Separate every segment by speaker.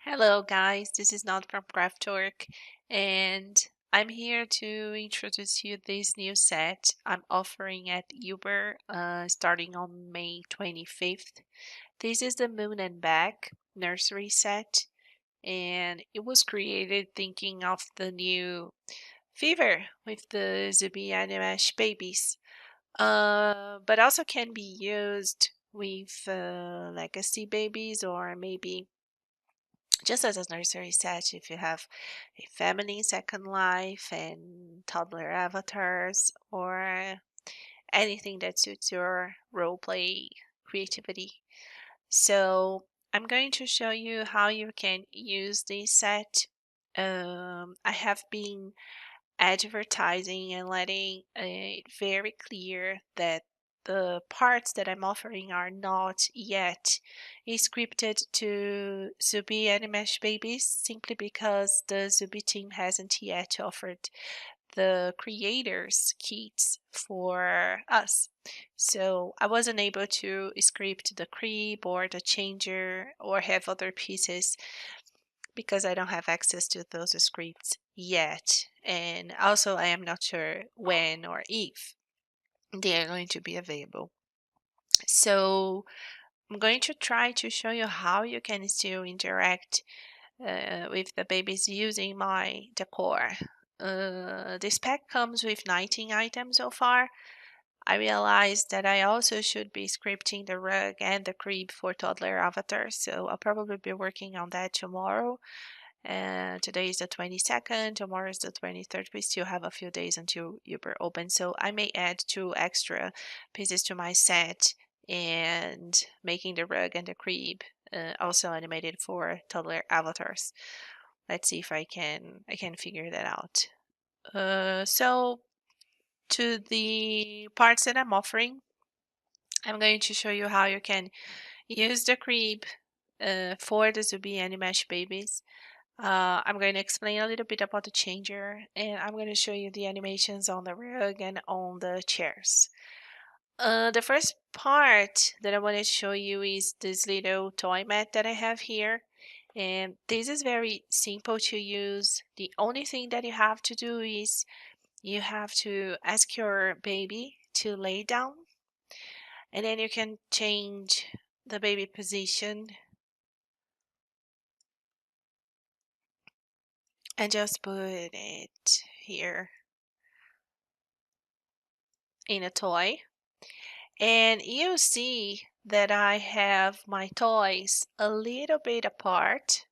Speaker 1: Hello guys, this is Not from KraftWork and I'm here to introduce you this new set I'm offering at Uber starting on May 25th. This is the Moon and Back Nursery set and it was created thinking of the new fever with the Zooby Animesh babies. But also can be used with legacy babies or maybe just as a nursery set, if you have a feminine second life and toddler avatars or anything that suits your role play creativity. So I'm going to show you how you can use this set. I have been advertising and letting it very clear that the parts that I'm offering are not yet scripted to Zooby Animesh Babies simply because the Zooby team hasn't yet offered the creators kits for us. So I wasn't able to script the crib or the changer or have other pieces because I don't have access to those scripts yet. And also, I am not sure when or if they are going to be available. So, I'm going to try to show you how you can still interact with the babies using my decor. This pack comes with 19 items so far. I realized that I also should be scripting the rug and the crib for toddler avatars, so I'll probably be working on that tomorrow. Today is the 22nd, tomorrow is the 23rd. We still have a few days until Uber opens, so I may add 2 extra pieces to my set and making the rug and the crib also animated for toddler avatars. Let's see if I can figure that out. So to the parts that I'm offering, I'm going to show you how you can use the crib for the Zooby Animesh babies. I'm going to explain a little bit about the changer and I'm going to show you the animations on the rug and on the chairs. The first part that I want to show you is this little toy mat that I have here. And this is very simple to use. The only thing that you have to do is you have to ask your baby to lay down and then you can change the baby position and just put it here in a toy. And you see that I have my toys a little bit apart,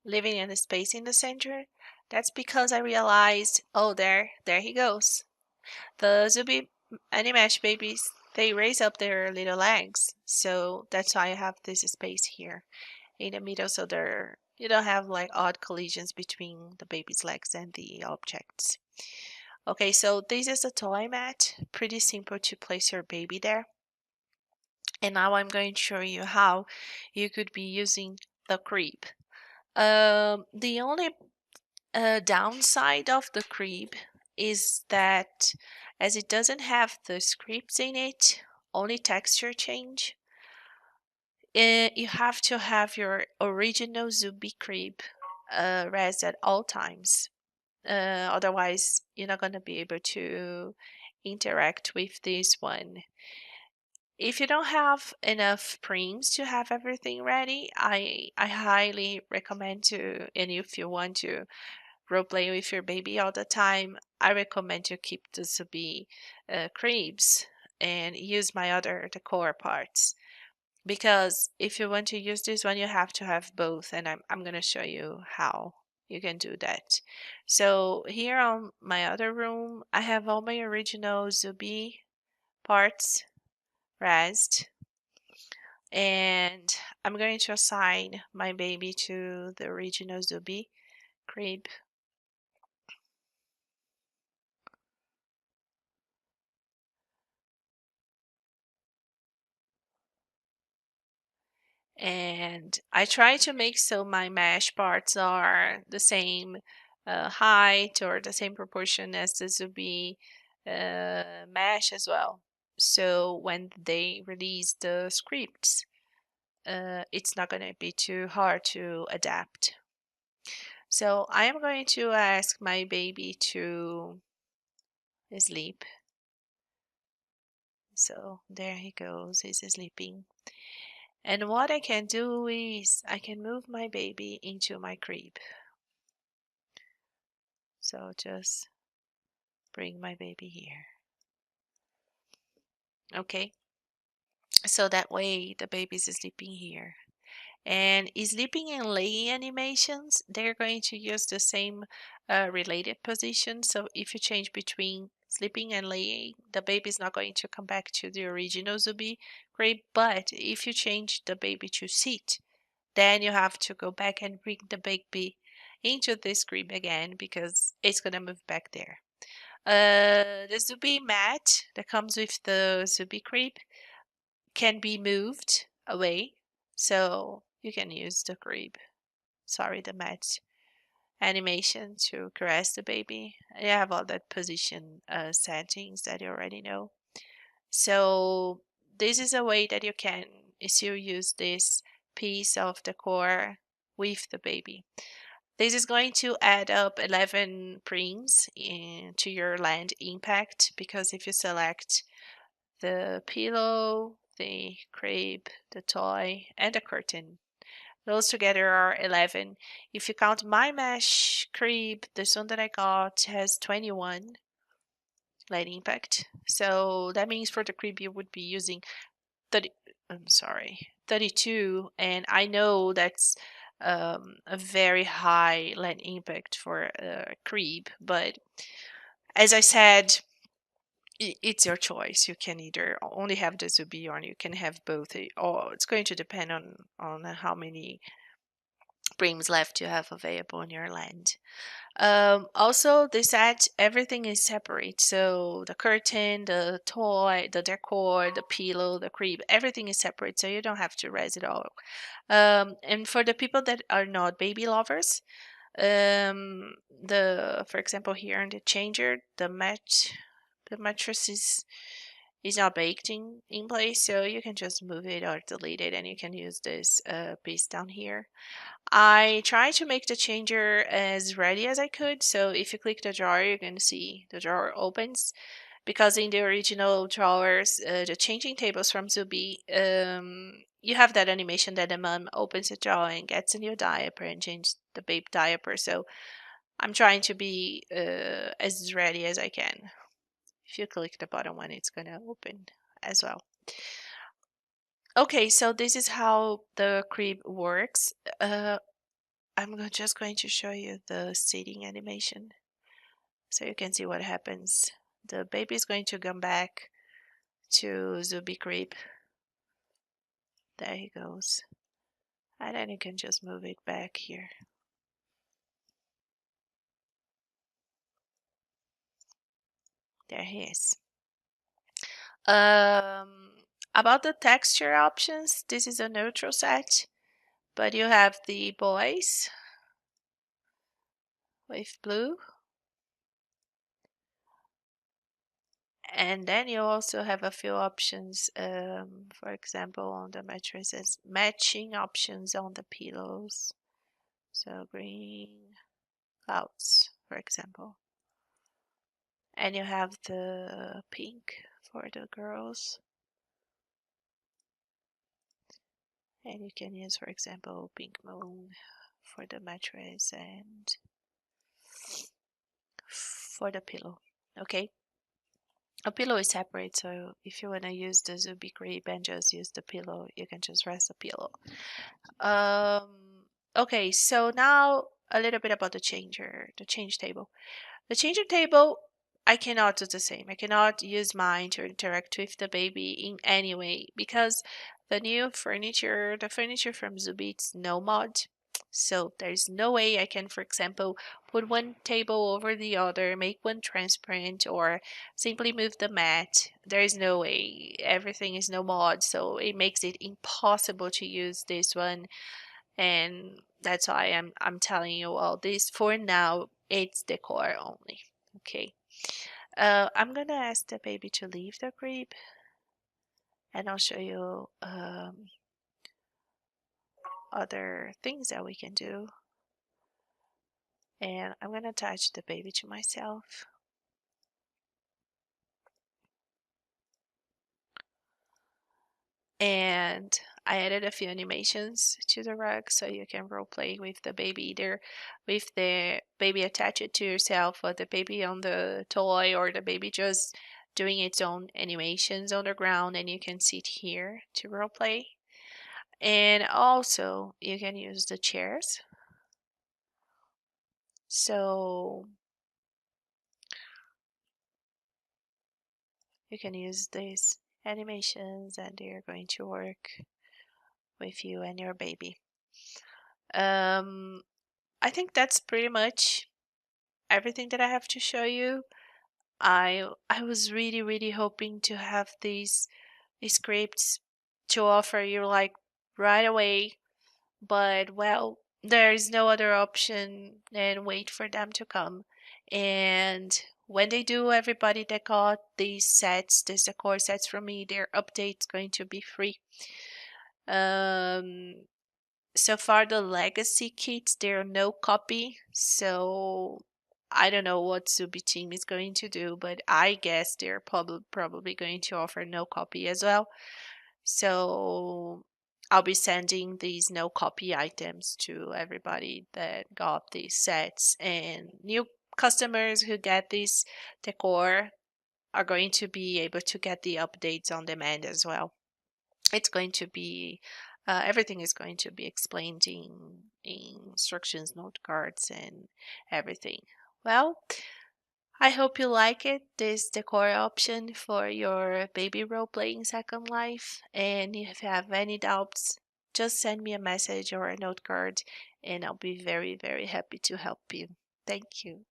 Speaker 1: leaving in the space in the center. That's because I realized, oh, there he goes. The Zooby Animesh babies, they raise up their little legs. So that's why I have this space here in the middle so you don't have like odd collisions between the baby's legs and the objects. Okay, so this is a toy mat. Pretty simple to place your baby there. And now I'm going to show you how you could be using the crib. The only downside of the crib is that as it doesn't have the scripts in it, only texture change. You have to have your original Zooby crib raised at all times. Otherwise, you're not going to be able to interact with this one. If you don't have enough preams to have everything ready, I highly recommend to, and if you want to role play with your baby all the time, I recommend to keep the Zooby cribs and use my other decor parts. Because if you want to use this one, you have to have both, and I'm going to show you how you can do that. So here on my other room, I have all my original Zooby parts raised, and I'm going to assign my baby to the original Zooby crib. And I try to make so my mesh parts are the same height or the same proportion as the Zooby mesh as well. So when they release the scripts, it's not going to be too hard to adapt. So I am going to ask my baby to sleep. So there he goes, he's sleeping. And what I can do is I can move my baby into my crib. So just bring my baby here. Okay, so that way the baby is sleeping here. And sleeping and laying animations, they're going to use the same related position. So if you change between sleeping and laying, the baby is not going to come back to the original Zooby crib. But if you change the baby to sit, then you have to go back and bring the baby into this crib again because it's going to move back there. The Zooby mat that comes with the Zooby crib can be moved away, so you can use the crib, sorry, the mat animation to caress the baby. You have all that position settings that you already know. So this is a way that you can still use this piece of decor with the baby. This is going to add up 11 prims to your land impact, because if you select the pillow, the crib, the toy, and the curtain, those together are 11. If you count my mesh crib, this one that I got has 21 light impact. So that means for the crib you would be using 32, and I know that's a very high light impact for a crib, but as I said, it's your choice. You can either only have the Zooby or you can have both. Or it's going to depend on how many frames left you have available in your land. Also, this set, everything is separate. So the curtain, the toy, the decor, the pillow, the crib, everything is separate. So you don't have to raise it all. And for the people that are not baby lovers, for example, here in the changer, the mattress is not baked in place, so you can just move it or delete it, and you can use this piece down here. I tried to make the changer as ready as I could, so if you click the drawer, you're going to see the drawer opens, because in the original drawers, the changing tables from Zooby, you have that animation that the mom opens the drawer and gets a new diaper and changes the baby diaper, so I'm trying to be as ready as I can. If you click the bottom one, it's going to open as well. Okay, so this is how the crib works. I'm just going to show you the sitting animation so you can see what happens. The baby is going to come back to Zooby crib. There he goes. And then you can just move it back here. There he is. About the texture options, this is a neutral set, but you have the boys with blue. And then you also have a few options, for example, on the mattresses, matching options on the pillows. So green clouds, for example. And you have the pink for the girls. And you can use, for example, pink moon for the mattress and for the pillow. Okay. A pillow is separate, so if you want to use the Zooby crib and just use the pillow, you can just rest the pillow. Okay, so now a little bit about the change table. The changer table, I cannot do the same. I cannot use mine to interact with the baby in any way because the furniture from Zooby, it's no mod. So there's no way I can, for example, put one table over the other, make one transparent, or simply move the mat. There is no way. Everything is no mod, so it makes it impossible to use this one. And that's why I'm telling you all this. For now, it's decor only. Okay. I'm gonna ask the baby to leave the crib, and I'll show you other things that we can do. And I'm gonna attach the baby to myself. And I added a few animations to the rug so you can role play with the baby, either with the baby attached to yourself or the baby on the toy or the baby just doing its own animations on the ground, and you can sit here to role play. And also you can use the chairs. So you can use these animations and they're going to work with you and your baby. I think that's pretty much everything that I have to show you. I was really hoping to have these scripts to offer you like right away, but well, there is no other option than wait for them to come. And when they do, everybody that got these sets, these decor sets from me, their update's going to be free. Um, so far the legacy kits, they're no copy, so I don't know what Zooby team is going to do, but I guess they're probably going to offer no copy as well. So I'll be sending these no copy items to everybody that got these sets, and new customers who get this decor are going to be able to get the updates on demand as well. It's going to be everything is going to be explained in instructions, note cards, and everything. Well, I hope you like it, this decor option for your baby role playing Second Life. And if you have any doubts, just send me a message or a note card, and I'll be very happy to help you. Thank you.